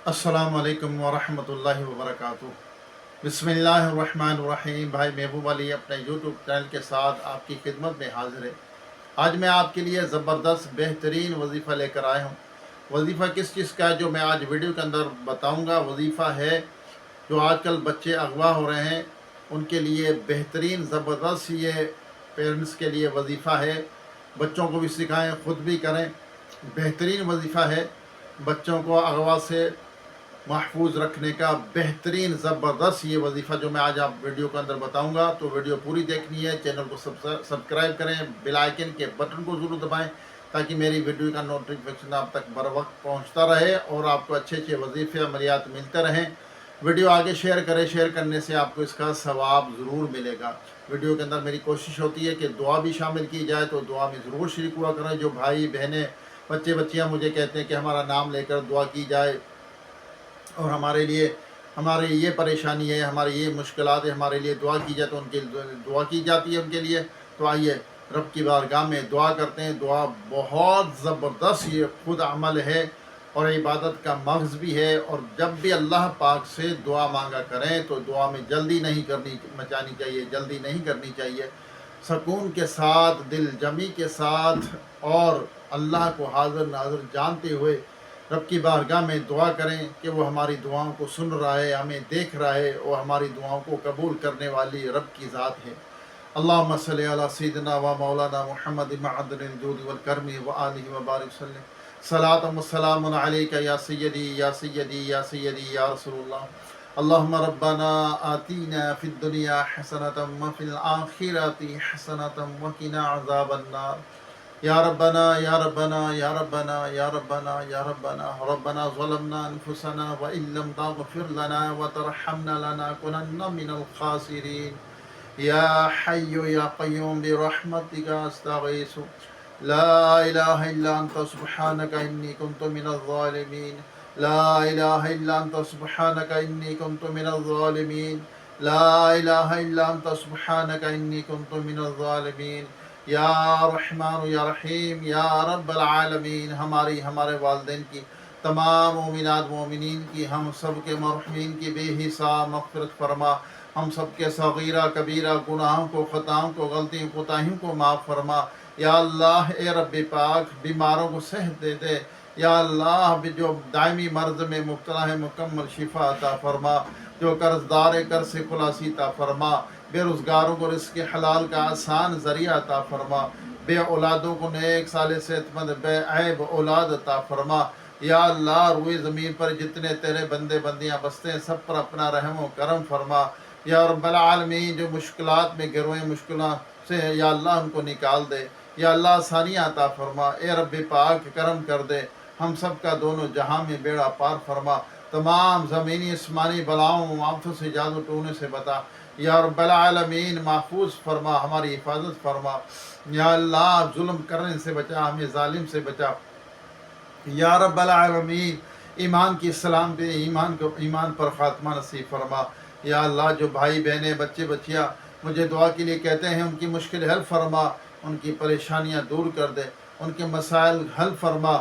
अस्सलाम वालेकुम वरहमतुल्लाहि वबरकातुहू। बिस्मिल्लाहिर्रहमानिर्रहीम। भाई महबूब अली अपने यूट्यूब चैनल के साथ आपकी खिदमत में हाजिर है। आज मैं आपके लिए ज़बरदस्त बेहतरीन वजीफ़ा लेकर आया हूँ। वजीफ़ा किस चीज़ का है जो मैं आज वीडियो के अंदर बताऊँगा। वजीफ़ा है जो आजकल बच्चे अगवा हो रहे हैं उनके लिए बेहतरीन ज़बरदस्त ये पेरेंट्स के लिए वजीफ़ा है। बच्चों को भी सिखाएँ, ख़ुद भी करें। बेहतरीन वजीफ़ा है बच्चों को अगवा से महफूज रखने का। बेहतरीन ज़बरदस्त ये वजीफ़ा जो मैं आज आप वीडियो के अंदर बताऊंगा, तो वीडियो पूरी देखनी है। चैनल को सब्सक्राइब करें, बेल आइकन के बटन को ज़रूर दबाएं ताकि मेरी वीडियो का नोटिफिकेशन आप तक बर वक्त पहुँचता रहे और आपको अच्छे अच्छे वजीफ़े अमलियात मिलते रहें। वीडियो आगे शेयर करें, शेयर करने से आपको इसका सवाब ज़रूर मिलेगा। वीडियो के अंदर मेरी कोशिश होती है कि दुआ भी शामिल की जाए, तो दुआ में ज़रूर शरीक हुआ करें। जो भाई बहनें बच्चे बच्चियाँ मुझे कहते हैं कि हमारा नाम लेकर दुआ की जाए और हमारे लिए हमारी ये परेशानी है, हमारी ये मुश्किलात है, हमारे लिए दुआ की जाए, तो उनके दुआ की जाती है उनके लिए। तो आइए रब की बारगाह में दुआ करते हैं। दुआ बहुत ज़बरदस्त ये खुद अमल है और इबादत का मग़ज़ भी है। और जब भी अल्लाह पाक से दुआ मांगा करें तो दुआ में जल्दी नहीं करनी मचानी चाहिए, जल्दी नहीं करनी चाहिए। सकून के साथ, दिल जमी के साथ और अल्लाह को हाज़िर नाज़िर जानते हुए रब की बारगाह में दुआ करें कि वो हमारी दुआओं को सुन रहा है, हमें देख रहा है और हमारी दुआओं को कबूल करने वाली रब की ज़ात है। अल्लाहुम्मा सल्लि अला सय्यिदिना व मौलाना मुहम्मद मअदनिल जूद वल करमी व आलिहि व बारिक वसल्लम। सलातुन व सलामुन अलैका या सय्यदी या सय्यदी या सय्यदी या रसूलल्लाह। अल्लाहुम्मा रब्बना आतीना फिद दुनिया हसनतम व फिल आखिरति हसनतम व किना अज़ाबन नार। या रब्बना या रब्बना या रब्बना या रब्बना या रब्बना रब्बना ज़लमना अनफुसना व इल्लम तग़फिर लना व तरहमना लनकुनन्ना मिनल खासिरीन। या हय्यु या क़य्यूम बिरहमतिका अस्तगीसु ला इलाहा इल्ला अंता सुब्हानका इन्नी कुन्तु मिनज़ ज़ालिमीन। ला इलाहा इल्ला अंता सुब्हानका इन्नी कुन्तु मिनज़ ज़ालिमीन। ला इलाहा इल्ला अंता सुब्हानका इन्नी कुन्तु मिनज़ ज़ालिमीन। या रहमान या रहीम या रब्बल आलमीन। हमारे वालिदैन की, तमाम मोमिनात मोमिनीन की, हम सब के मरहूमीन की बेहिसाब मग़फ़िरत फरमा। हम सब के सगीरा कबीरा गुनाहों को, ख़ताओं को, गलतियों कोताहियों को माफ़ फरमा। या अल्लाह ए रब्बी पाक, बीमारों को सेहत दे दे। या अल्लाह जो दायमी मर्ज़ में मुब्तला है मुकम्मल शिफा अता फरमा। जो कर्ज़दार है कर्ज़ से खुलासी अता फरमा। बेरोज़गारों को रिज़्क़ हलाल का आसान ज़रिया अता फरमा। बे औलादों को नेक साले सेहतमंद बेऐब औलाद अता फरमा। या अल्लाह रुए ज़मीन पर जितने तेरे बंदे बंदियाँ बसते हैं सब पर अपना रहम व करम फरमा। या रब्बल आलमीन जो मुश्किलात में गिरोए मुश्किलात से है या अल्लाह उनको निकाल दे। या अल्लाह आसानियाँ अता फरमा। ए रब्बी पाक करम कर दे, हम सब का दोनों जहां में बेड़ा पार फरमा। तमाम ज़मीनी आसमानी बलाओं आफ़तों से, जादू टोने से बता। या रब्बल आलमीन महफूज फरमा, हमारी हिफाजत फरमा। या अल्लाह जुल्म करने से बचा, हमें जालिम से बचा। या रब्बल आलमीन ईमान की सलाम पे ईमान पर ख़ात्मा नसीब फरमा। या अल्लाह जो भाई बहनें बच्चे बच्चियाँ मुझे दुआ के लिए कहते हैं उनकी मुश्किल हल फरमा, उनकी परेशानियाँ दूर कर दे, उनके मसाइल हल फरमा।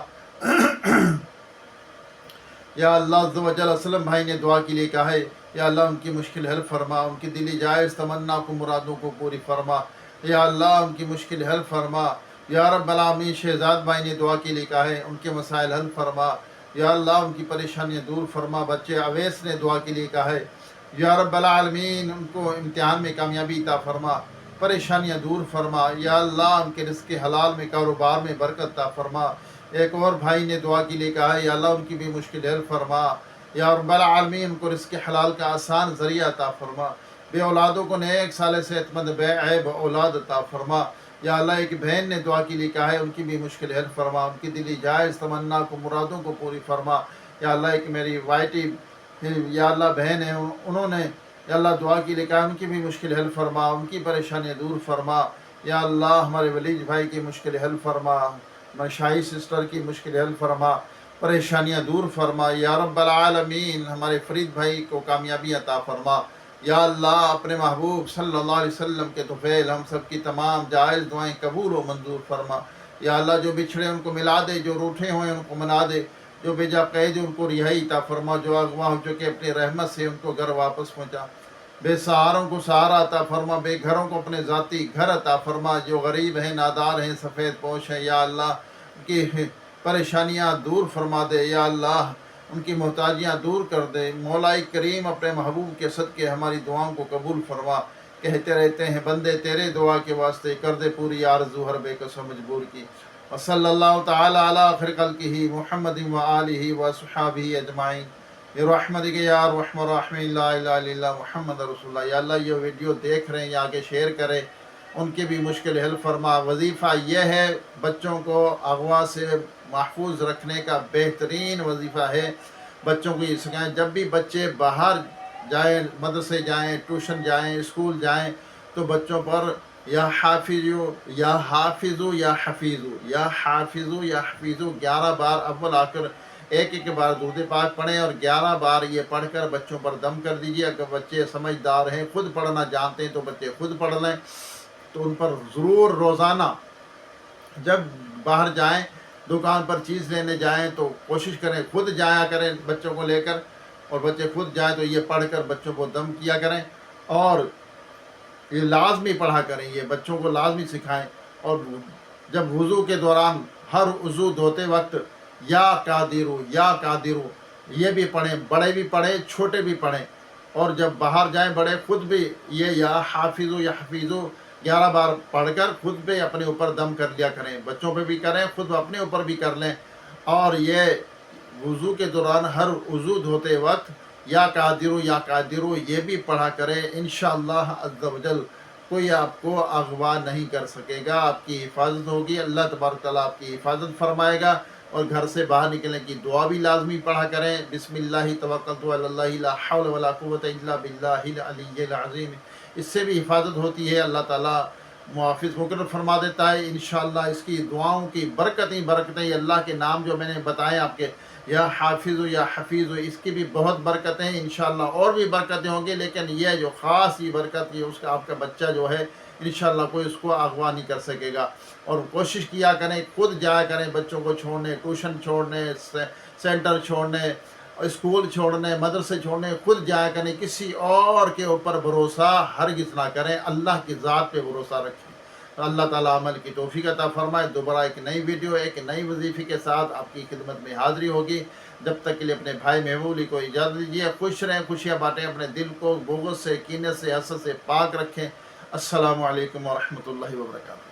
या अल्लाह अज़्ज़ व जल असलम भाई ने दुआ के लिए कहा है, या अल्लाह उनकी मुश्किल हल फरमा, उनकी दिली जायज़ तमन्ना को मुरादों को पूरी फरमा। या अल्लाह उनकी मुश्किल हल फरमा। या रब्बल आलमीन शहजाद भाई ने दुआ के लिए कहा है, उनके मसाइल हल फरमा। या अल्लाह उनकी परेशानियाँ दूर फरमा। बच्चे अवैस ने दुआ के लिए कहा है, या रब्बल आलमीन उनको इम्तिहान में कामयाबी अता फरमा, परेशानियाँ दूर फरमा। या अल्लाह उनके रिज़्क़ हलाल में, कारोबार में बरकत अता फरमा। एक और भाई ने दुआ के लिए कहा है, या अल्लाह उनकी भी मुश्किल हल फरमा। या रब्बल आलमीन उनको रिज़्क़ हलाल का आसान ज़रिया अता फरमा। बे औलादों को नेक साले सेहतमंद बेऐब औलाद अता फरमा। या अल्लाह एक बहन ने दुआ के लिए कहा है, उनकी भी मुश्किल हल फरमा, उनकी दिली जायज़ तमन्ना को मुरादों को पूरी फरमा। या अल्लाह एक मेरी वाइटी या अल्लाह बहन है, उन्होंने या अल्लाह दुआ के लिए कहा, उनकी भी मुश्किल हल फरमा, उनकी परेशानियाँ दूर फरमा। या अल्लाह हमारे वलीद भाई की मुश्किल हल फरमा, मशाई सिस्टर की मुश्किल हल फरमा, परेशानियाँ दूर फरमा। या रब्बल आलमीन हमारे फरीद भाई को कामयाबी अता फरमा। या अल्लाह अपने महबूब सल्लल्लाहु अलैहि वसल्लम के तुफ़ैल हम सब की तमाम जायज़ दुआएं कबूल व मंजूर फरमा। या अल्लाह जो बिछड़े उनको मिला दे, जो रूठे हुए उनको मना दे, जो बेजा कैद उनको रिहाई अता फरमा, जो अगवा हो चुके अपनी रहमत से उनको घर वापस पहुँचा, बेसहारों को सहारा अता फरमा, बेघरों को अपने ज़ाती घर अता फरमा, जो गरीब हैं, नादार हैं, सफ़ेद पोश हैं, या अल्लाह उनकी परेशानियाँ दूर फरमा दे, या अल्लाह उनकी मोहताजियाँ दूर कर दे। मौला करीम अपने महबूब के सदक़े हमारी दुआओं को कबूल फरमा। कहते रहते हैं बंदे तेरे दुआ के वास्ते कर दे पूरी आरज़ू हर बेकसो मजबूर की। व सल्लल्लाहु तआला अला खैर खल्क़िही मुहम्मदिन व आलिही व अस्हाबिही अजमाइन बिरहमतिक या अरहमर राहिमीन ला इलाहा इल्लल्लाह मुहम्मद रसूलुल्लाह। या अल्लाह ये वीडियो देख रहे हैं या आगे शेयर करें, उनकी भी मुश्किल हल फरमा। वजीफ़ा यह है बच्चों को अगवा से महफूज रखने का बेहतरीन वजीफ़ा है। बच्चों को ये सिखाएं, जब भी बच्चे बाहर जाएं, मदरसे जाएं, ट्यूशन जाएं, स्कूल जाएं, तो बच्चों पर या हाफिजू या हाफिजू या हफीज़ू या हाफिजू या हफीज़ू 11 बार अव्वल आकर एक बार दूध पाक पढ़ें और 11 बार ये पढ़कर बच्चों पर दम कर दीजिए। अगर बच्चे समझदार हैं, खुद पढ़ना जानते हैं, तो बच्चे खुद पढ़ लें। तो उन पर ज़रूर रोज़ाना जब बाहर जाएं, दुकान पर चीज़ लेने जाएं, तो कोशिश करें खुद जाया करें बच्चों को लेकर, और बच्चे खुद जाएं तो ये पढ़कर बच्चों को दम किया करें। और ये लाजमी पढ़ा करें, ये बच्चों को लाजमी सिखाएं। और जब वज़ू के दौरान हर वज़ू धोते वक्त या कादिरू ये भी पढ़ें, बड़े भी पढ़ें, छोटे भी पढ़ें। और जब बाहर जाएं बड़े खुद भी ये या हाफिज़ू या हफीज़ू 11 बार पढ़कर खुद पे अपने ऊपर दम कर लिया करें। बच्चों पे भी करें, खुद अपने ऊपर भी कर लें। और ये वज़ू के दौरान हर वज़ू धोते वक्त या कादिरू ये भी पढ़ा करें। इंशाअल्लाह अज़्ज़ा वजल कोई आपको अगवा नहीं कर सकेगा, आपकी हिफाजत होगी, अल्लाह तबारक तआला आपकी हिफाजत फरमाएगा। और घर से बाहर निकलने की दुआ भी लाजमी पढ़ा करें, बिस्मिल्लाहि तवक्कलतु अलल्लाहि ला हौला वला कुव्वता इल्ला बिल्लाहिल अलिय्यिल अज़ीम। इससे भी हिफाजत होती है, अल्लाह ताला मुआफ़िज़ मुक़र्रर फरमा देता है। इंशाअल्लाह इसकी दुआओं की बरकतें अल्लाह के नाम जो मैंने बताए आपके, या हाफिज़ु या हफीज़ु, इसकी भी बहुत बरकतें हैं। इंशाअल्लाह और भी बरकतें होंगी, लेकिन यह जो ख़ास ये बरकत है उसका आपका बच्चा जो है इंशाअल्लाह कोई उसको अगवा नहीं कर सकेगा। और कोशिश किया करें, खुद जाया करें बच्चों को छोड़ने, ट्यूशन छोड़ने, सेंटर छोड़ने, स्कूल छोड़ने, मदरसे छोड़ने, खुद जाया करें। किसी और के ऊपर भरोसा हरगिज़ ना करें, अल्लाह की ज़ात पे भरोसा रखें। अल्लाह ताला अमल की तौफीक अता फरमाए। दोबारा एक नई वीडियो, एक नई वजीफ़े के साथ आपकी खिदमत में हाज़िरी होगी। जब तक के लिए अपने भाई महबूबी को इजाज़त दीजिए। खुश रहें, खुशियाँ बाँटें, अपने दिल को बुग़्ज़ से, कीने से, हसद से पाक रखें। अस्सलामु अलैकुम व रहमतुल्लाहि व बरकातुहू।